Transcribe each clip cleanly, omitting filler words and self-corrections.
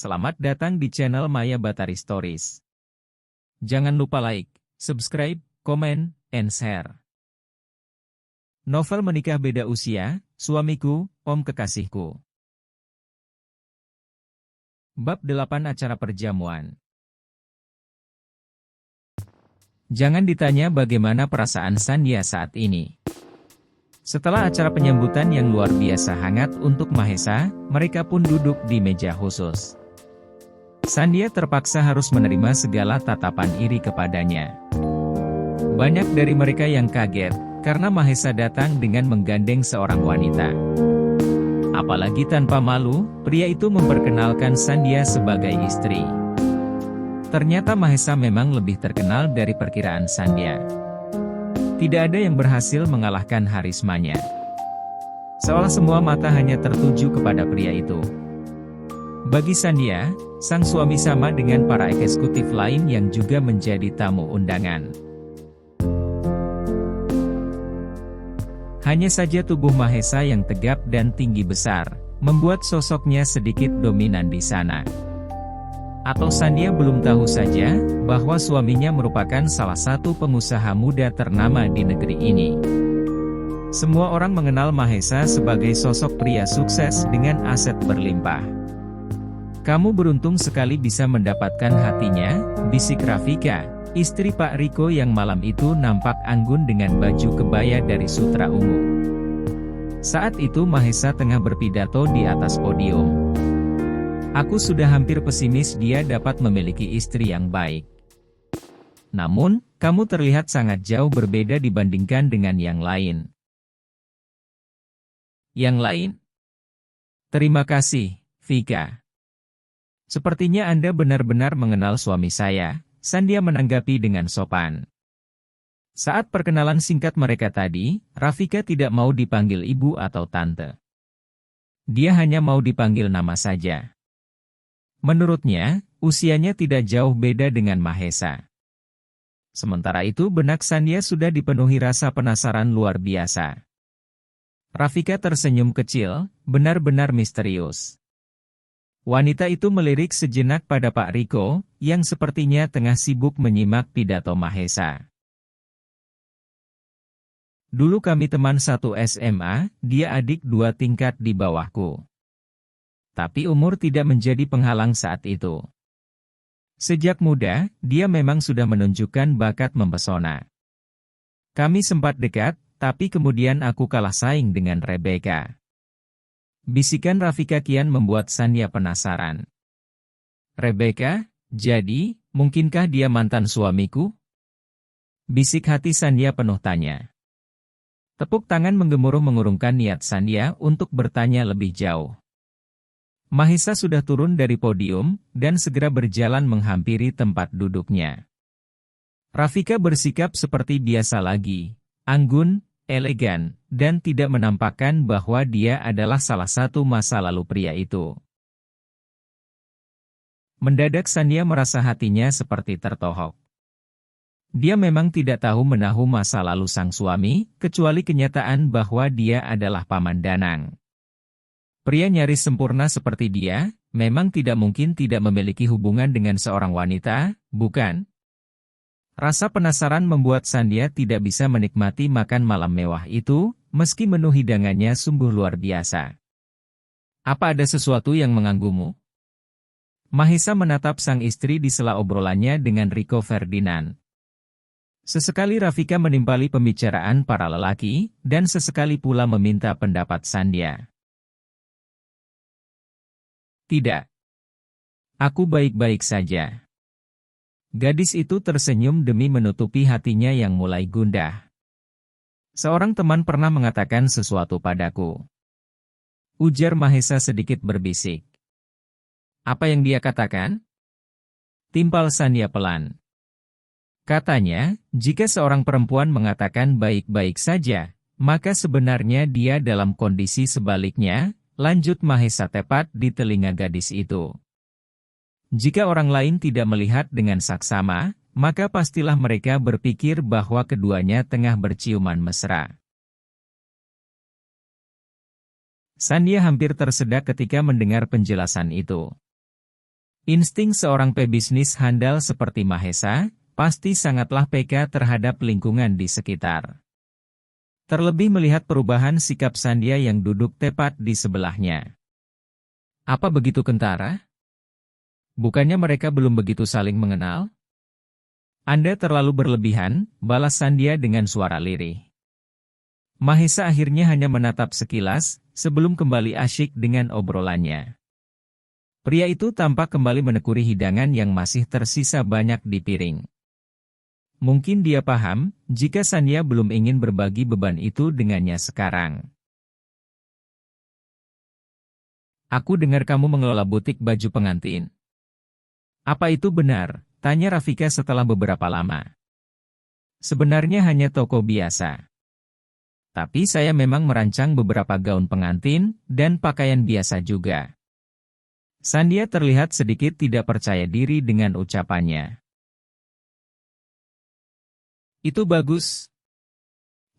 Selamat datang di channel Maya Batari Stories. Jangan lupa like, subscribe, komen, and share. Novel Menikah Beda Usia, Suamiku, Om Kekasihku. Bab 8 Acara Perjamuan. Jangan ditanya bagaimana perasaan Sandhya saat ini. Setelah acara penyambutan yang luar biasa hangat untuk Mahesa, mereka pun duduk di meja khusus. Sandhya terpaksa harus menerima segala tatapan iri kepadanya. Banyak dari mereka yang kaget, karena Mahesa datang dengan menggandeng seorang wanita. Apalagi tanpa malu, pria itu memperkenalkan Sandhya sebagai istri. Ternyata Mahesa memang lebih terkenal dari perkiraan Sandhya. Tidak ada yang berhasil mengalahkan harismanya. Seolah semua mata hanya tertuju kepada pria itu. Bagi Sandhya, sang suami sama dengan para eksekutif lain yang juga menjadi tamu undangan. Hanya saja tubuh Mahesa yang tegap dan tinggi besar, membuat sosoknya sedikit dominan di sana. Atau Sandhya belum tahu saja, bahwa suaminya merupakan salah satu pengusaha muda ternama di negeri ini. Semua orang mengenal Mahesa sebagai sosok pria sukses dengan aset berlimpah. "Kamu beruntung sekali bisa mendapatkan hatinya," bisik Rafika, istri Pak Riko yang malam itu nampak anggun dengan baju kebaya dari sutra ungu. Saat itu Mahesa tengah berpidato di atas podium. "Aku sudah hampir pesimis dia dapat memiliki istri yang baik. Namun, kamu terlihat sangat jauh berbeda dibandingkan dengan yang lain." "Yang lain? Terima kasih, Vika. Sepertinya Anda benar-benar mengenal suami saya," Sandhya menanggapi dengan sopan. Saat perkenalan singkat mereka tadi, Rafika tidak mau dipanggil ibu atau tante. Dia hanya mau dipanggil nama saja. Menurutnya, usianya tidak jauh beda dengan Mahesa. Sementara itu benak Sandhya sudah dipenuhi rasa penasaran luar biasa. Rafika tersenyum kecil, benar-benar misterius. Wanita itu melirik sejenak pada Pak Riko, yang sepertinya tengah sibuk menyimak pidato Mahesa. "Dulu kami teman satu SMA, dia adik 2 tingkat di bawahku. Tapi umur tidak menjadi penghalang saat itu. Sejak muda, dia memang sudah menunjukkan bakat mempesona. Kami sempat dekat, tapi kemudian aku kalah saing dengan Rebecca." Bisikan Rafika kian membuat Sandhya penasaran. "Rebecca, jadi, mungkinkah dia mantan suamiku?" Bisik hati Sandhya penuh tanya. Tepuk tangan menggemuruh mengurungkan niat Sandhya untuk bertanya lebih jauh. Mahesa sudah turun dari podium, dan segera berjalan menghampiri tempat duduknya. Rafika bersikap seperti biasa lagi, anggun, elegan, dan tidak menampakkan bahwa dia adalah salah satu masa lalu pria itu. Mendadak Sandhya merasa hatinya seperti tertohok. Dia memang tidak tahu menahu masa lalu sang suami, kecuali kenyataan bahwa dia adalah paman Danang. Pria nyaris sempurna seperti dia, memang tidak mungkin tidak memiliki hubungan dengan seorang wanita, bukan? Rasa penasaran membuat Sandhya tidak bisa menikmati makan malam mewah itu, meski menu hidangannya sungguh luar biasa. "Apa ada sesuatu yang mengganggumu?" Mahesa menatap sang istri di sela obrolannya dengan Riko Ferdinand. Sesekali Rafika menimpali pembicaraan para lelaki, dan sesekali pula meminta pendapat Sandhya. "Tidak. Aku baik-baik saja." Gadis itu tersenyum demi menutupi hatinya yang mulai gundah. "Seorang teman pernah mengatakan sesuatu padaku," ujar Mahesa sedikit berbisik. "Apa yang dia katakan?" timpal Sandhya pelan. "Katanya, jika seorang perempuan mengatakan baik-baik saja, maka sebenarnya dia dalam kondisi sebaliknya," lanjut Mahesa tepat di telinga gadis itu. "Jika orang lain tidak melihat dengan saksama, maka pastilah mereka berpikir bahwa keduanya tengah berciuman mesra." Sandhya hampir tersedak ketika mendengar penjelasan itu. Insting seorang pebisnis handal seperti Mahesa, pasti sangatlah peka terhadap lingkungan di sekitar. Terlebih melihat perubahan sikap Sandhya yang duduk tepat di sebelahnya. Apa begitu kentara? Bukannya mereka belum begitu saling mengenal? Anda terlalu berlebihan, balas Sandhya dengan suara lirih. Mahesa akhirnya hanya menatap sekilas, sebelum kembali asyik dengan obrolannya. Pria itu tampak kembali menekuni hidangan yang masih tersisa banyak di piring. Mungkin dia paham, jika Sandhya belum ingin berbagi beban itu dengannya sekarang. Aku dengar kamu mengelola butik baju pengantin. Apa itu benar? Tanya Rafika setelah beberapa lama. Sebenarnya hanya toko biasa. Tapi saya memang merancang beberapa gaun pengantin, dan pakaian biasa juga. Sandhya terlihat sedikit tidak percaya diri dengan ucapannya. Itu bagus.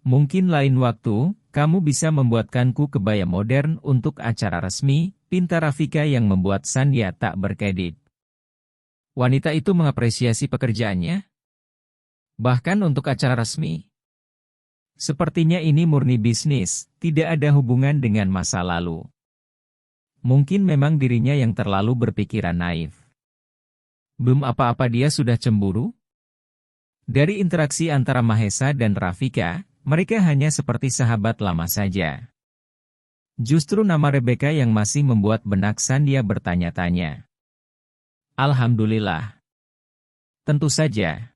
Mungkin lain waktu, kamu bisa membuatkanku kebaya modern untuk acara resmi, pinta Rafika yang membuat Sandhya tak berkedip. Wanita itu mengapresiasi pekerjaannya? Bahkan untuk acara resmi? Sepertinya ini murni bisnis, tidak ada hubungan dengan masa lalu. Mungkin memang dirinya yang terlalu berpikiran naif. Belum apa-apa dia sudah cemburu? Dari interaksi antara Mahesa dan Rafika, mereka hanya seperti sahabat lama saja. Justru nama Rebecca yang masih membuat benak Sandhya bertanya-tanya. Alhamdulillah. Tentu saja.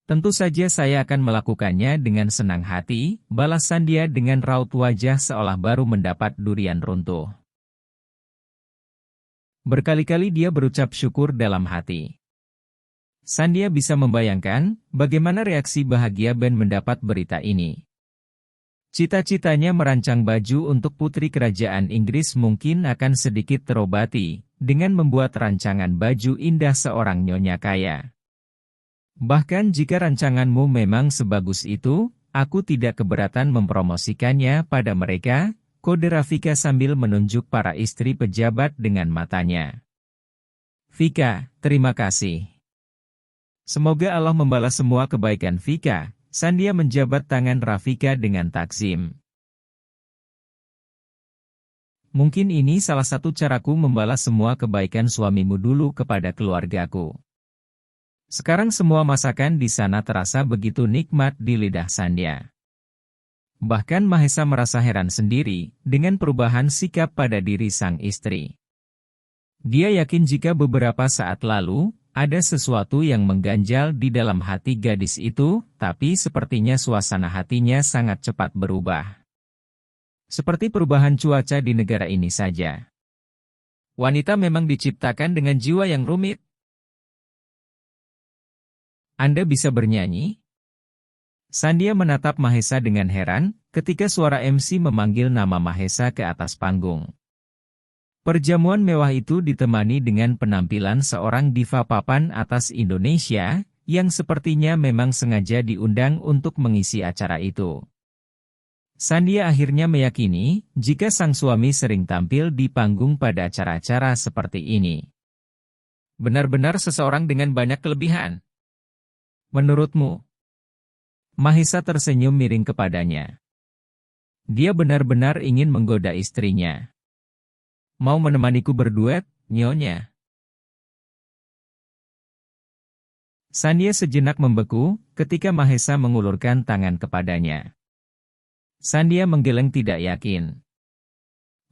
Tentu saja saya akan melakukannya dengan senang hati, balas Sandhya dengan raut wajah seolah baru mendapat durian runtuh. Berkali-kali dia berucap syukur dalam hati. Sandhya bisa membayangkan bagaimana reaksi bahagia Ben mendapat berita ini. Cita-citanya merancang baju untuk putri kerajaan Inggris mungkin akan sedikit terobati dengan membuat rancangan baju indah seorang nyonya kaya. Bahkan jika rancanganmu memang sebagus itu, aku tidak keberatan mempromosikannya pada mereka, kode Rafika sambil menunjuk para istri pejabat dengan matanya. Vika, terima kasih. Semoga Allah membalas semua kebaikan Vika. Sandhya menjabat tangan Rafika dengan takzim. Mungkin ini salah satu caraku membalas semua kebaikan suamimu dulu kepada keluargaku. Sekarang semua masakan di sana terasa begitu nikmat di lidah Sandhya. Bahkan Mahesa merasa heran sendiri dengan perubahan sikap pada diri sang istri. Dia yakin jika beberapa saat lalu, ada sesuatu yang mengganjal di dalam hati gadis itu, tapi sepertinya suasana hatinya sangat cepat berubah. Seperti perubahan cuaca di negara ini saja. Wanita memang diciptakan dengan jiwa yang rumit. Anda bisa bernyanyi? Sandhya menatap Mahesa dengan heran, ketika suara MC memanggil nama Mahesa ke atas panggung. Perjamuan mewah itu ditemani dengan penampilan seorang diva papan atas Indonesia, yang sepertinya memang sengaja diundang untuk mengisi acara itu. Sandhya akhirnya meyakini, jika sang suami sering tampil di panggung pada acara-acara seperti ini. Benar-benar seseorang dengan banyak kelebihan. Menurutmu? Mahesa tersenyum miring kepadanya. Dia benar-benar ingin menggoda istrinya. Mau menemaniku berduet, nyonya? Sandhya sejenak membeku, ketika Mahesa mengulurkan tangan kepadanya. Sandhya menggeleng tidak yakin.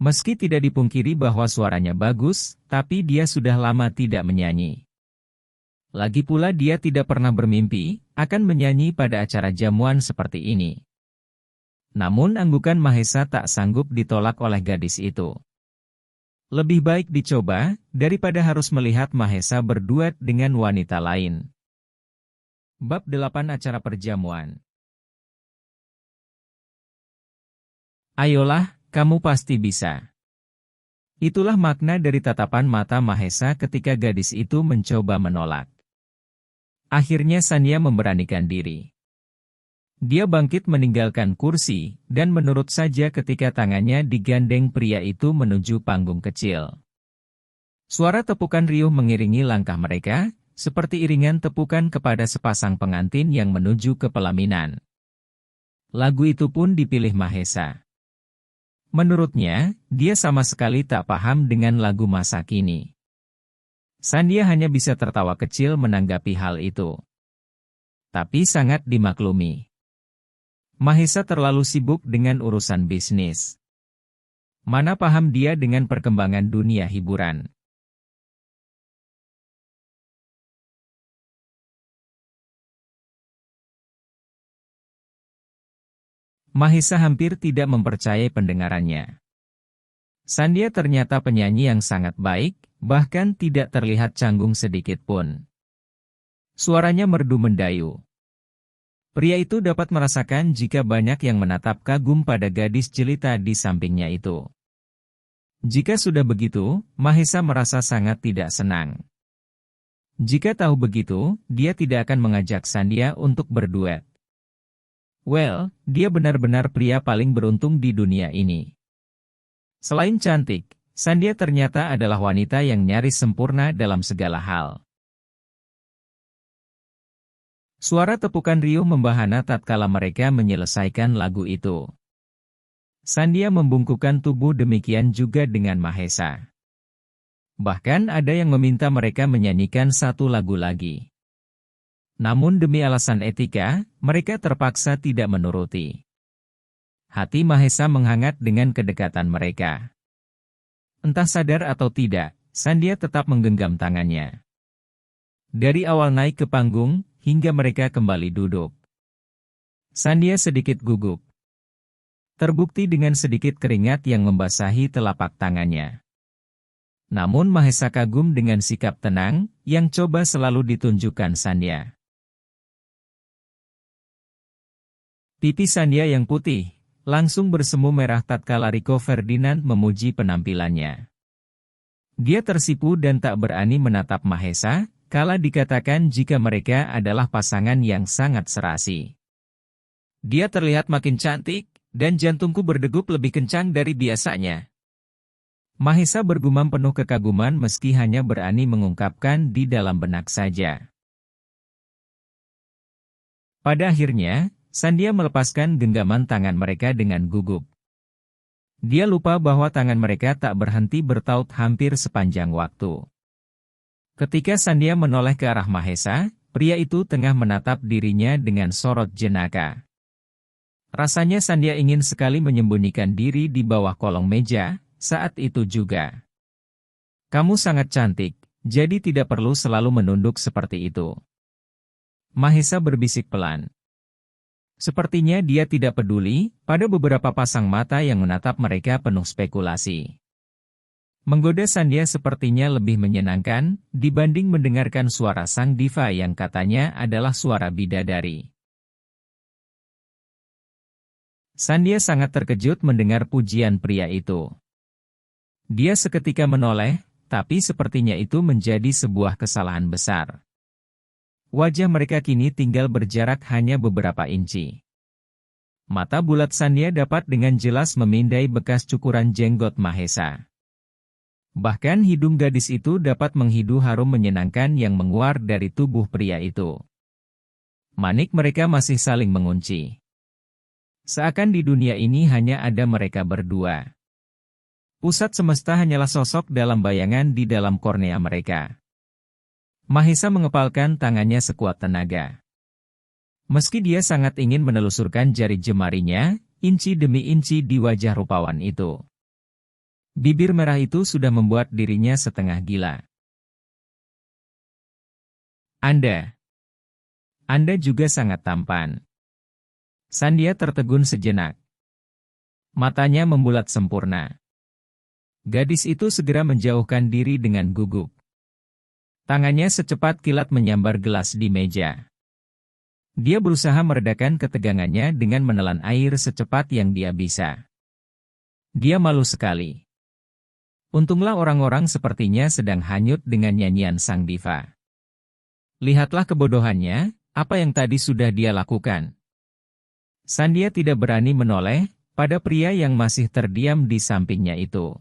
Meski tidak dipungkiri bahwa suaranya bagus, tapi dia sudah lama tidak menyanyi. Lagi pula dia tidak pernah bermimpi, akan menyanyi pada acara jamuan seperti ini. Namun anggukan Mahesa tak sanggup ditolak oleh gadis itu. Lebih baik dicoba, daripada harus melihat Mahesa berduet dengan wanita lain. Bab 8 Acara Perjamuan. Ayolah, kamu pasti bisa. Itulah makna dari tatapan mata Mahesa ketika gadis itu mencoba menolak. Akhirnya Sandhya memberanikan diri. Dia bangkit meninggalkan kursi, dan menurut saja ketika tangannya digandeng pria itu menuju panggung kecil. Suara tepukan riuh mengiringi langkah mereka, seperti iringan tepukan kepada sepasang pengantin yang menuju ke pelaminan. Lagu itu pun dipilih Mahesa. Menurutnya, dia sama sekali tak paham dengan lagu masa kini. Sandhya hanya bisa tertawa kecil menanggapi hal itu. Tapi sangat dimaklumi. Mahesa terlalu sibuk dengan urusan bisnis. Mana paham dia dengan perkembangan dunia hiburan. Mahesa hampir tidak mempercayai pendengarannya. Sandhya ternyata penyanyi yang sangat baik, bahkan tidak terlihat canggung sedikit pun. Suaranya merdu mendayu. Pria itu dapat merasakan jika banyak yang menatap kagum pada gadis jelita di sampingnya itu. Jika sudah begitu, Mahesa merasa sangat tidak senang. Jika tahu begitu, dia tidak akan mengajak Sandhya untuk berduet. Well, dia benar-benar pria paling beruntung di dunia ini. Selain cantik, Sandhya ternyata adalah wanita yang nyaris sempurna dalam segala hal. Suara tepukan riuh membahana tatkala mereka menyelesaikan lagu itu. Sandhya membungkukkan tubuh, demikian juga dengan Mahesa. Bahkan ada yang meminta mereka menyanyikan satu lagu lagi. Namun demi alasan etika, mereka terpaksa tidak menuruti. Hati Mahesa menghangat dengan kedekatan mereka. Entah sadar atau tidak, Sandhya tetap menggenggam tangannya. Dari awal naik ke panggung, hingga mereka kembali duduk. Sandhya sedikit gugup. Terbukti dengan sedikit keringat yang membasahi telapak tangannya. Namun Mahesa kagum dengan sikap tenang, yang coba selalu ditunjukkan Sandhya. Pipi Sandhya yang putih, langsung bersemu merah tatkala Rico Ferdinand memuji penampilannya. Dia tersipu dan tak berani menatap Mahesa, kala dikatakan jika mereka adalah pasangan yang sangat serasi. Dia terlihat makin cantik, dan jantungku berdegup lebih kencang dari biasanya. Mahesa bergumam penuh kekaguman meski hanya berani mengungkapkan di dalam benak saja. Pada akhirnya, Sandhya melepaskan genggaman tangan mereka dengan gugup. Dia lupa bahwa tangan mereka tak berhenti bertaut hampir sepanjang waktu. Ketika Sandhya menoleh ke arah Mahesa, pria itu tengah menatap dirinya dengan sorot jenaka. Rasanya Sandhya ingin sekali menyembunyikan diri di bawah kolong meja, saat itu juga. Kamu sangat cantik, jadi tidak perlu selalu menunduk seperti itu. Mahesa berbisik pelan. Sepertinya dia tidak peduli, pada beberapa pasang mata yang menatap mereka penuh spekulasi. Menggoda Sandhya sepertinya lebih menyenangkan, dibanding mendengarkan suara sang diva yang katanya adalah suara bidadari. Sandhya sangat terkejut mendengar pujian pria itu. Dia seketika menoleh, tapi sepertinya itu menjadi sebuah kesalahan besar. Wajah mereka kini tinggal berjarak hanya beberapa inci. Mata bulat Sandhya dapat dengan jelas memindai bekas cukuran jenggot Mahesa. Bahkan hidung gadis itu dapat menghidu harum menyenangkan yang menguar dari tubuh pria itu. Manik mereka masih saling mengunci. Seakan di dunia ini hanya ada mereka berdua. Pusat semesta hanyalah sosok dalam bayangan di dalam kornea mereka. Mahesa mengepalkan tangannya sekuat tenaga. Meski dia sangat ingin menelusurkan jari jemarinya, inci demi inci di wajah rupawan itu. Bibir merah itu sudah membuat dirinya setengah gila. Anda juga sangat tampan. Sandhya tertegun sejenak. Matanya membulat sempurna. Gadis itu segera menjauhkan diri dengan gugup. Tangannya secepat kilat menyambar gelas di meja. Dia berusaha meredakan ketegangannya dengan menelan air secepat yang dia bisa. Dia malu sekali. Untunglah orang-orang sepertinya sedang hanyut dengan nyanyian sang diva. Lihatlah kebodohannya, apa yang tadi sudah dia lakukan. Sandhya tidak berani menoleh pada pria yang masih terdiam di sampingnya itu.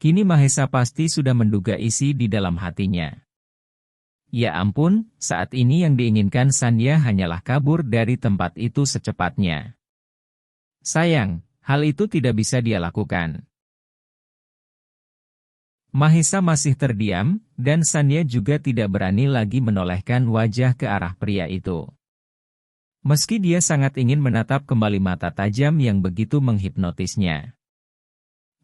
Kini Mahesa pasti sudah menduga isi di dalam hatinya. Ya ampun, saat ini yang diinginkan Sandhya hanyalah kabur dari tempat itu secepatnya. Sayang, hal itu tidak bisa dia lakukan. Mahesa masih terdiam, dan Sandhya juga tidak berani lagi menolehkan wajah ke arah pria itu. Meski dia sangat ingin menatap kembali mata tajam yang begitu menghipnotisnya.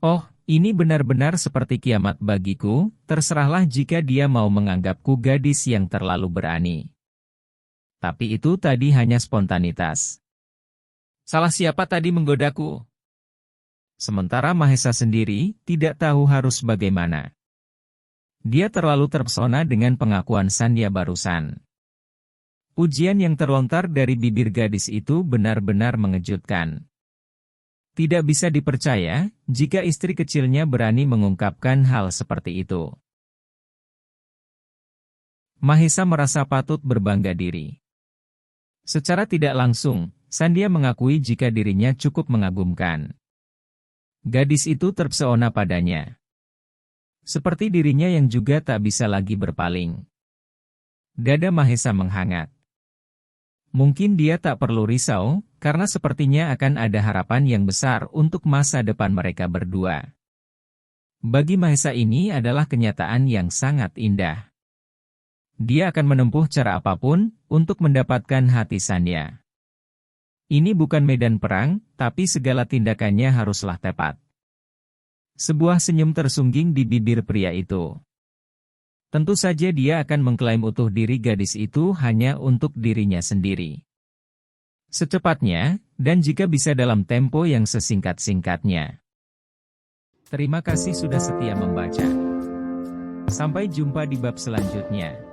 Oh, ini benar-benar seperti kiamat bagiku, terserahlah jika dia mau menganggapku gadis yang terlalu berani. Tapi itu tadi hanya spontanitas. Salah siapa tadi menggodaku? Sementara Mahesa sendiri tidak tahu harus bagaimana. Dia terlalu terpesona dengan pengakuan Sandhya barusan. Ujian yang terlontar dari bibir gadis itu benar-benar mengejutkan. Tidak bisa dipercaya jika istri kecilnya berani mengungkapkan hal seperti itu. Mahesa merasa patut berbangga diri. Secara tidak langsung, Sandhya mengakui jika dirinya cukup mengagumkan. Gadis itu terpesona padanya. Seperti dirinya yang juga tak bisa lagi berpaling. Dada Mahesa menghangat. Mungkin dia tak perlu risau, karena sepertinya akan ada harapan yang besar untuk masa depan mereka berdua. Bagi Mahesa ini adalah kenyataan yang sangat indah. Dia akan menempuh cara apapun untuk mendapatkan hati Sandhya. Ini bukan medan perang, tapi segala tindakannya haruslah tepat. Sebuah senyum tersungging di bibir pria itu. Tentu saja dia akan mengklaim utuh diri gadis itu hanya untuk dirinya sendiri. Secepatnya, dan jika bisa dalam tempo yang sesingkat-singkatnya. Terima kasih sudah setia membaca. Sampai jumpa di bab selanjutnya.